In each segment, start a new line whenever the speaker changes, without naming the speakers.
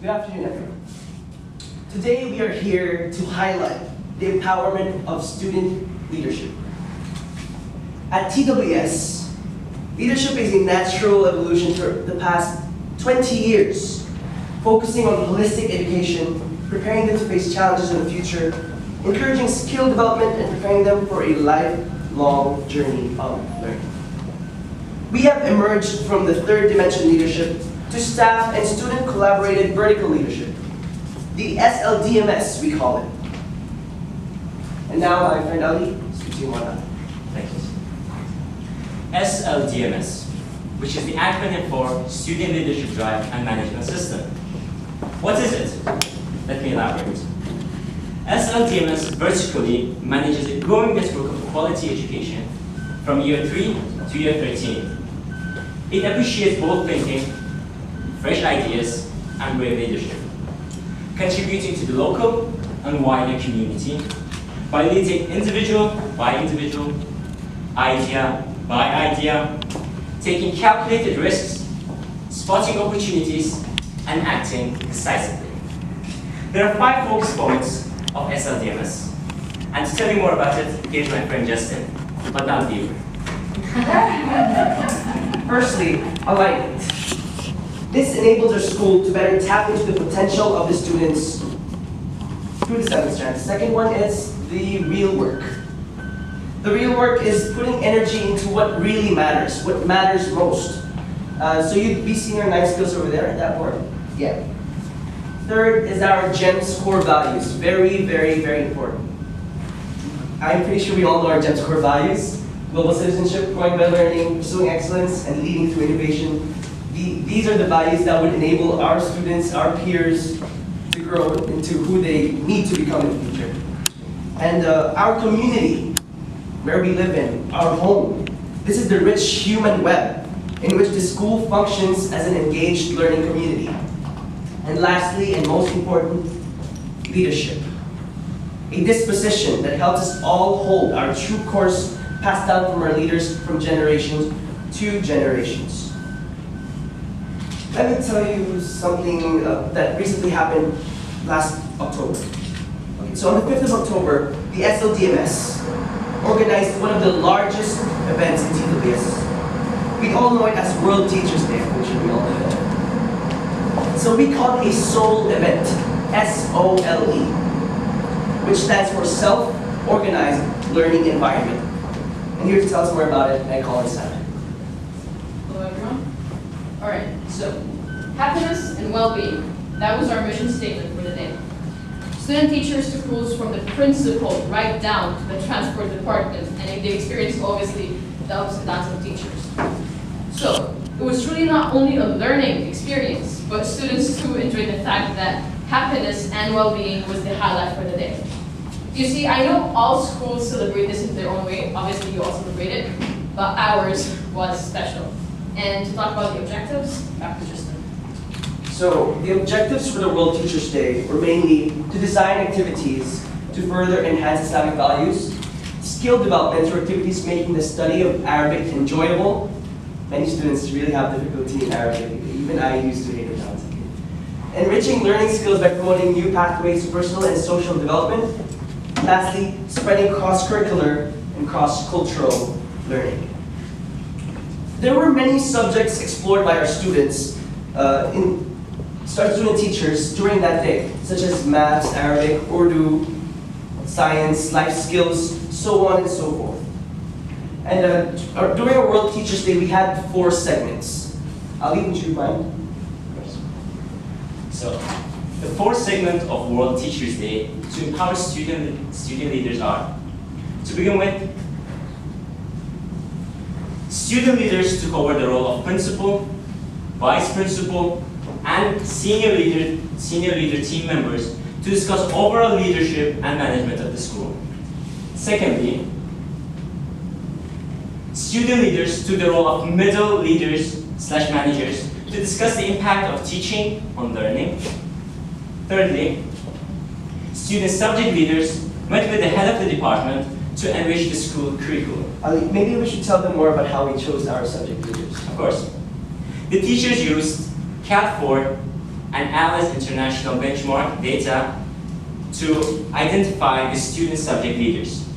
Good afternoon, everyone. Today we are here to highlight the empowerment of student leadership. At TWS, leadership is a natural evolution for the past 20 years, focusing on holistic education, preparing them to face challenges in the future, encouraging skill development, and preparing them for a lifelong journey of learning. We have emerged from the third dimension leadership to staff and student collaborated vertical leadership, the SLDMS we call it. And now my friend Ali speaks to you more about it.
Thank you. SLDMS, which is the acronym for Student Leadership Drive and Management System. What is it? Let me elaborate. SLDMS vertically manages a growing network of quality education from year 3 to year 13. It appreciates both thinking, fresh ideas, and great leadership, contributing to the local and wider community by leading individual by individual, idea by idea, taking calculated risks, spotting opportunities, and acting decisively. There are 5 focus points of SLDMS, and to tell you more about it, here's my friend Justin, but not you.
Firstly, alignment. This enables our school to better tap into the potential of the students through the 7 strands. The second one is the real work. The real work is putting energy into what really matters, what matters most. So you'd be seeing our 9 skills over there, that board? Yeah. Third is our GEMS core values. Very, very, very important. I'm pretty sure we all know our GEMS core values. Global citizenship, growing by learning, pursuing excellence, and leading through innovation. These are the values that would enable our students, our peers, to grow into who they need to become in the future. And our community, where we live in, our home, this is the rich human web in which the school functions as an engaged learning community. And lastly, and most important, leadership. A disposition that helps us all hold our true course passed down from our leaders from generations to generations. Let me tell you something that recently happened last October. Okay, so on the 5th of October, the SLDMS organized one of the largest events in TWS. We all know it as World Teachers Day, which we all know. So we call it a SOLE event, S-O-L-E, which stands for Self-Organized Learning Environment. And here to tell us more about it, I call it Sam.
Hello, everyone. All right, so happiness and well-being. That was our mission statement for the day. Student teachers took rules from the principal right down to the transport department, and they experienced, obviously, the ups and downs of teachers. So it was truly not only a learning experience, but students too enjoyed the fact that happiness and well-being was the highlight for the day. You see, I know all schools celebrate this in their own way. Obviously, you all celebrate it, but ours was special. And to talk about the objectives, back to Tristan.
So the objectives for the World Teachers Day were mainly to design activities to further enhance Islamic values, skill development through activities making the study of Arabic enjoyable. Many students really have difficulty in Arabic. Even I used to hate it when I was a kid. Enriching learning skills by promoting new pathways to personal and social development. Lastly, spreading cross-curricular and cross-cultural learning. There were many subjects explored by our students, student teachers during that day, such as maths, Arabic, Urdu, science, life skills, so on and so forth. And during our World Teachers Day, we had 4 segments. Ali, would you mind?
So, the 4th segment of World Teachers Day to empower student leaders are, to begin with, student leaders took over the role of principal, vice principal, and senior leader team members to discuss overall leadership and management of the school. Secondly, student leaders took the role of middle leaders/managers to discuss the impact of teaching on learning. Thirdly, student subject leaders met with the head of the department to enrich the school curriculum.
Ali, maybe we should tell them more about how we chose our subject leaders.
Of course. The teachers used Cat 4 and analyze international benchmark data to identify the student subject leaders.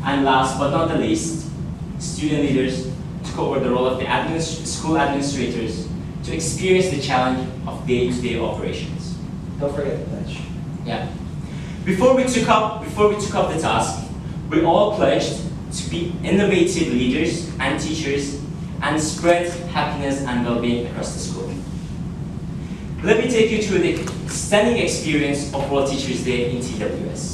And last but not the least, student leaders took over the role of the school administrators to experience the challenge of day-to-day operations.
Don't forget the pledge.
Yeah. Before we took up the task, we all pledged to be innovative leaders and teachers and spread happiness and well-being across the school. Let me take you through the stunning experience of World Teachers Day in TWS.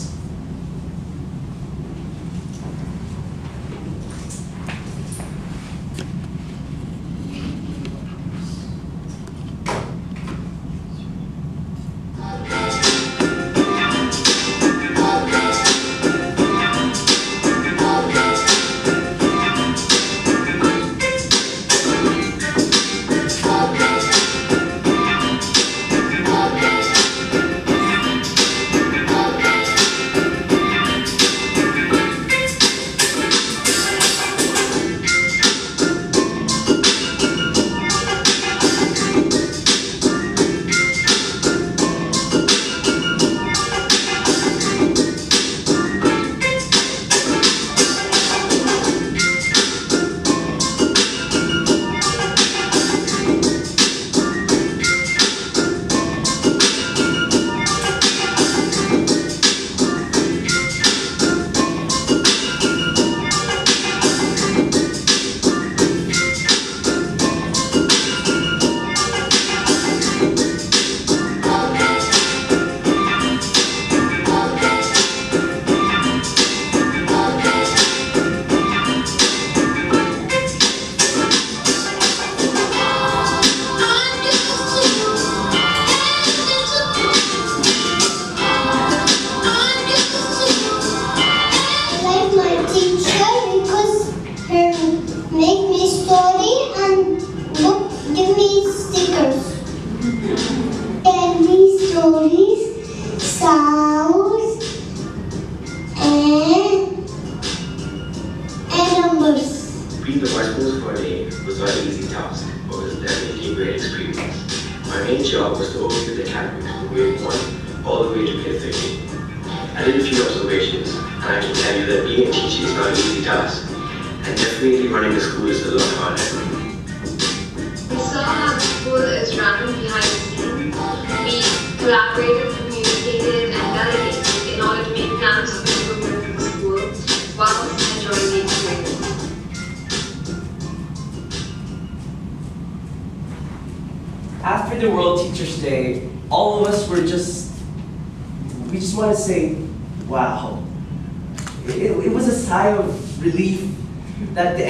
Being the vice principal for a day was not an easy task, but was definitely a great experience. My main job was to oversee the academy from grade 1 all the way to grade 13. I did a few observations, and I can tell you that being a teacher is not an easy task, and definitely running the school is a lot harder.
We saw how the school is run behind the scenes. We collaborated, communicated, and delegated in order to make plans for improvement in the school while enjoying the experience.
After the World Teachers Day, all of us were we just want to say, wow. It was a sigh of relief that the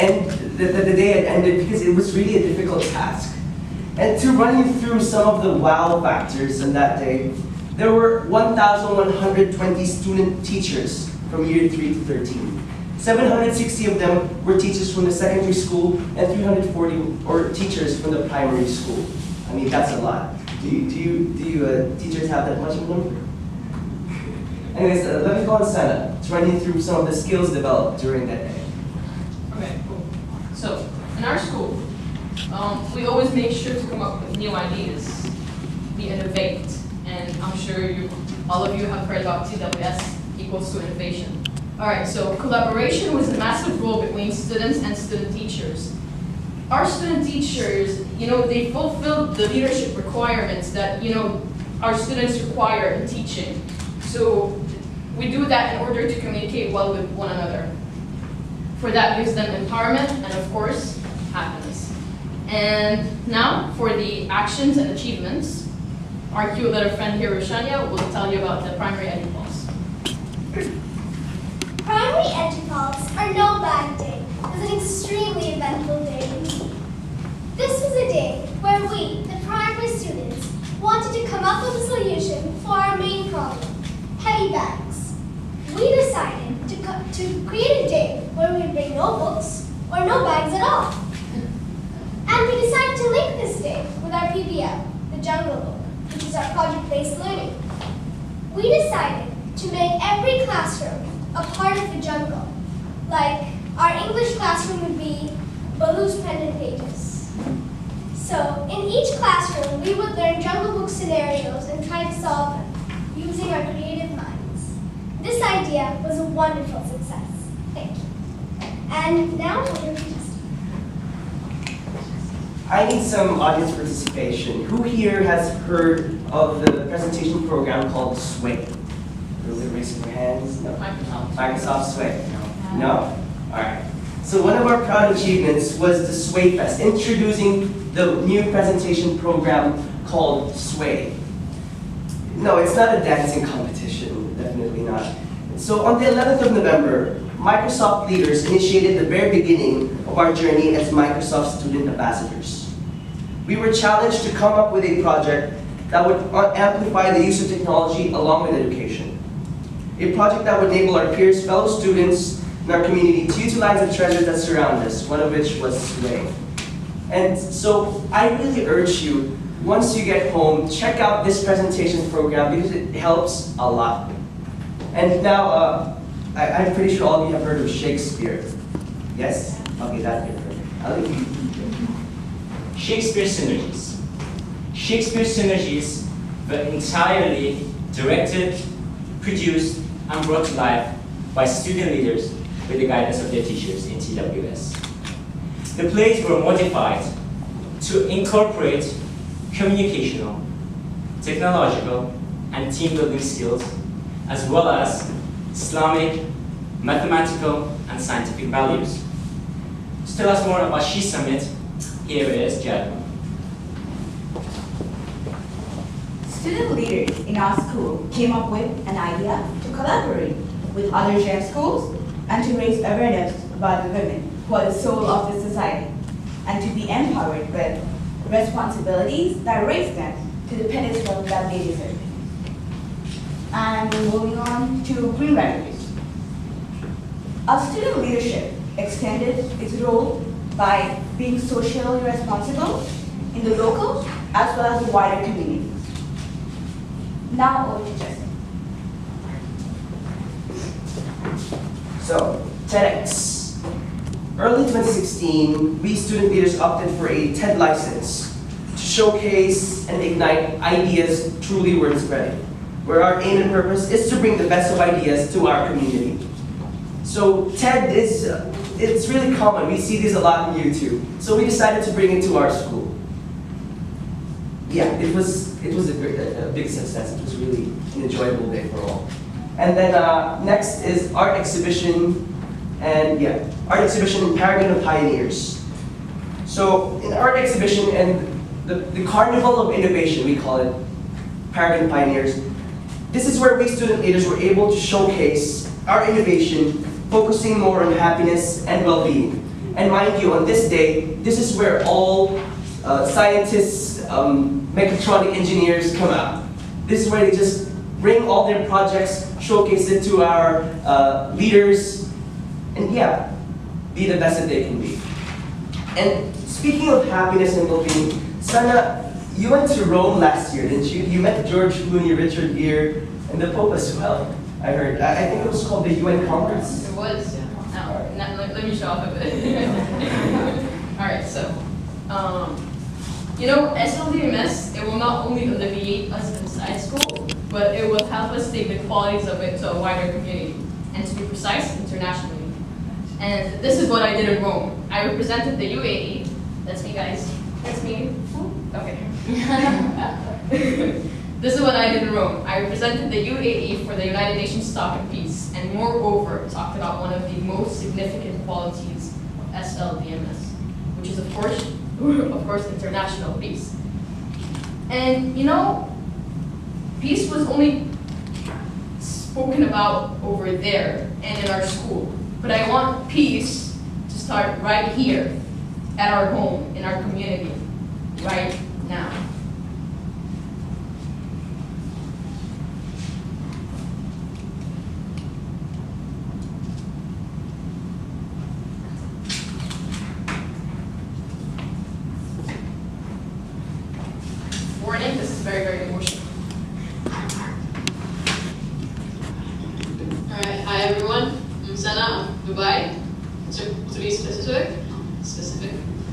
day had ended, because it was really a difficult task. And to run you through some of the wow factors in that day, there were 1,120 student teachers from year 3 to 13. 760 of them were teachers from the secondary school, and 340 teachers from the primary school. I mean, that's a lot. Do you teachers have that much of a number? Anyways, let me go on Sana to run you through some of the skills developed during that day.
Okay, cool. So, in our school, we always make sure to come up with new ideas, be innovate, and I'm sure all of you have heard about TWS equals to innovation. All right, so collaboration was a massive role between students and student teachers. Our student teachers, they fulfilled the leadership requirements that, our students require in teaching. So we do that in order to communicate well with one another. For that gives them empowerment and, of course, happiness. And now, for the actions and achievements, our cute little friend here, Roshania, will tell you about the primary EduCalls.
Primary EduCalls are no bad day. It was an extremely eventful day. This was a day where we, the primary students, wanted to come up with a solution for our main problem, heavy bags. We decided to create a day where we bring no books or no bags at all. And we decided to link this day with our PBL, the Jungle Book, which is our project-based learning. We decided to make every classroom a part of the jungle. Like, our English classroom would be Baloo's pendant pages. So in each classroom, we would learn Jungle Book scenarios and try to solve them using our creative minds. This idea was a wonderful success. Thank you. And now we'll hear from Justin.
I need some audience participation. Who here has heard of the presentation program called Sway? Really raising your hands? No. Microsoft Sway? No? All right. So one of our proud achievements was the Sway Fest, introducing the new presentation program called Sway. No, it's not a dancing competition, definitely not. So on the 11th of November, Microsoft leaders initiated the very beginning of our journey as Microsoft student ambassadors. We were challenged to come up with a project that would amplify the use of technology along with education. A project that would enable our peers, fellow students in our community to utilize the treasures that surround us, one of which was Sway. And so I really urge you, once you get home, check out this presentation program because it helps a lot. And now, I'm pretty sure all of you have heard of Shakespeare. Yes? Okay, that's different.
Shakespeare Synergies. Shakespeare Synergies were entirely directed, produced, and brought to life by student leaders with the guidance of their teachers in TWS. The plays were modified to incorporate communicational, technological, and team-building skills, as well as Islamic, mathematical, and scientific values. To tell us more about Summit, here is Jad.
Student leaders in our school came up with an idea to collaborate with other GEM schools and to raise awareness about the women who are the soul of the society and to be empowered with responsibilities that raise them to the pedestal that they deserve. And moving on to green revenues. Our student leadership extended its role by being socially responsible in the local as well as the wider community. Now over to Justin.
So, TEDx. Early 2016, we student leaders opted for a TED license to showcase and ignite ideas truly worth spreading, where our aim and purpose is to bring the best of ideas to our community. So TED it's really common. We see these a lot on YouTube. So we decided to bring it to our school. Yeah, it was a big success. It was really an enjoyable day for all. And then next is art exhibition, and art exhibition in Paragon of Pioneers. So in art exhibition and the Carnival of Innovation, we call it Paragon of Pioneers. This is where we student leaders were able to showcase our innovation, focusing more on happiness and well-being. And mind you, on this day, this is where all scientists, mechatronic engineers come out. This is where they just bring all their projects, showcase it to our leaders, and be the best that they can be. And speaking of happiness and well-being, Sana, you went to Rome last year, didn't you? You met George Clooney, Richard Gere, and the Pope as well. I heard. I think it was called the UN Congress.
It was. Now, let me show off a bit. All right, so, SLDMS, it will not only alleviate us inside school, but it will help us take the qualities of it to a wider community, and to be precise, internationally. And this is what I did in Rome. I represented the UAE. That's me, guys. That's me. Okay. This is what I did in Rome. I represented the UAE for the United Nations Talk of Peace, and moreover, talked about one of the most significant qualities of SLDMS, which is, of course, international peace. And peace was only spoken about over there and in our school, but I want peace to start right here, at our home, in our community, right now. Warning, this is very, very emotional.
Alright, hi everyone. I'm Sana, I'm from Dubai. To be specific.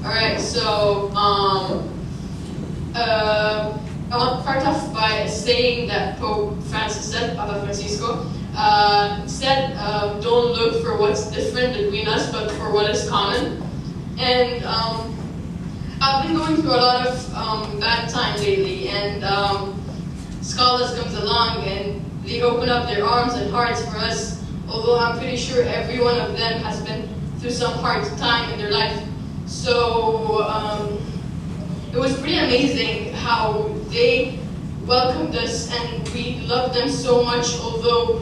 Alright, so I want to start off by a saying that Pope Francis said, Papa Francisco, said, don't look for what's different between us, but for what is common. And I've been going through a lot of bad time lately, and scholars comes along and they open up their arms and hearts for us, although I'm pretty sure every one of them has been through some hard time in their life. So it was pretty amazing how they welcomed us, and we loved them so much, although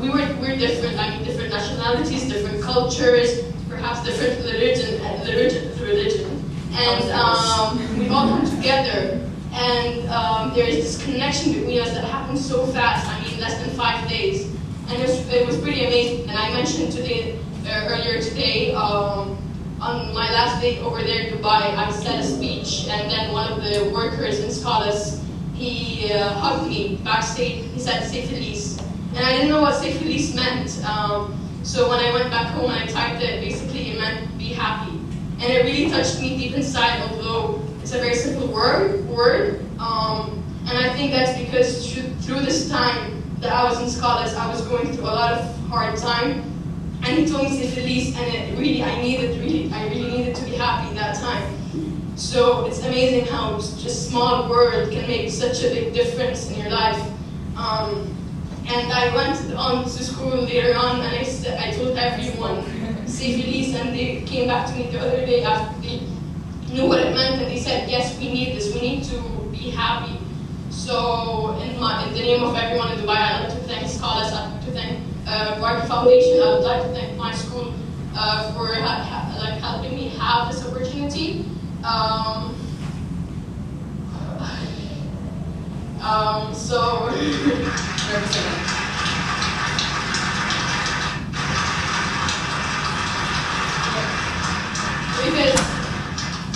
we're different. I mean, different nationalities, different cultures, perhaps different religion, and we all come together. And there is this connection between us that happened so fast. I mean, less than 5 days, and it was pretty amazing. And I mentioned earlier today. On my last day over there in Dubai, I said a speech, and then one of the workers in scholars, he hugged me backstage. He said, "Say feliz," and I didn't know what "say feliz" meant. So when I went back home and I typed it, basically it meant "be happy," and it really touched me deep inside. Although it's a very simple word, and I think that's because through this time that I was in scholars, I was going through a lot of hard time. And he told me "say feliz," and I really needed to be happy that time. So it's amazing how just small word can make such a big difference in your life. And I went on to school later on, and I told everyone "say feliz," and they came back to me the other day after they knew what it meant, and they said, "Yes, we need this. We need to be happy." So in the name of everyone in Dubai, I'd like to thank scholars. I'd like to thank Barker Foundation. I would like to thank my school for helping me have this opportunity. So because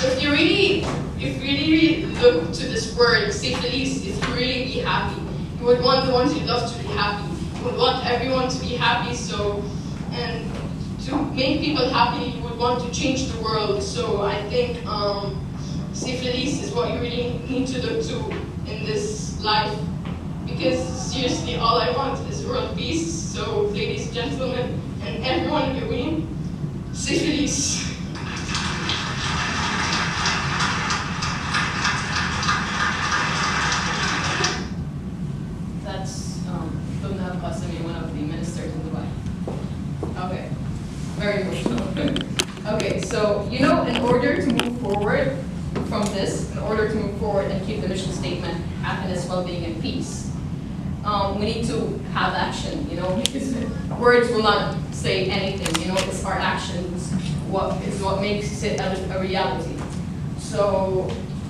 if you really look to this word, "say feliz," if you really be happy, you would want the ones you love to be happy. You would want everyone to be happy. So, and to make people happy, you would want to change the world. So I think "say feliz" is what you really need to look to in this life. Because seriously, all I want is world peace. So, ladies, gentlemen, and everyone in between, say feliz.
One of the ministers in Dubai. Okay, very emotional. Okay, so in order to move forward from this, in order to move forward and keep the mission statement, happiness, well-being, and peace, we need to have action. Because words will not say anything. It's our actions what makes it a reality. So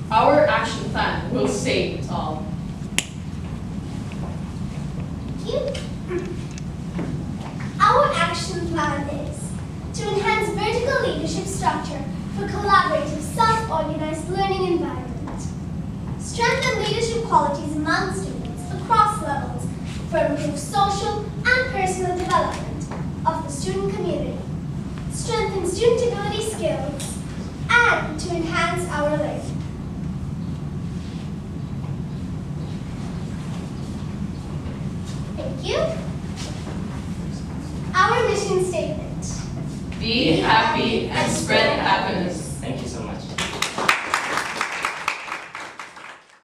our action plan will say it all.
Our action plan is to enhance vertical leadership structure for collaborative, self-organized learning environment. Strengthen leadership qualities among students across levels for improved social and personal development of the student community. Strengthen student ability skills and to enhance our learning. Thank you. Our mission statement.
Be happy and spread happiness.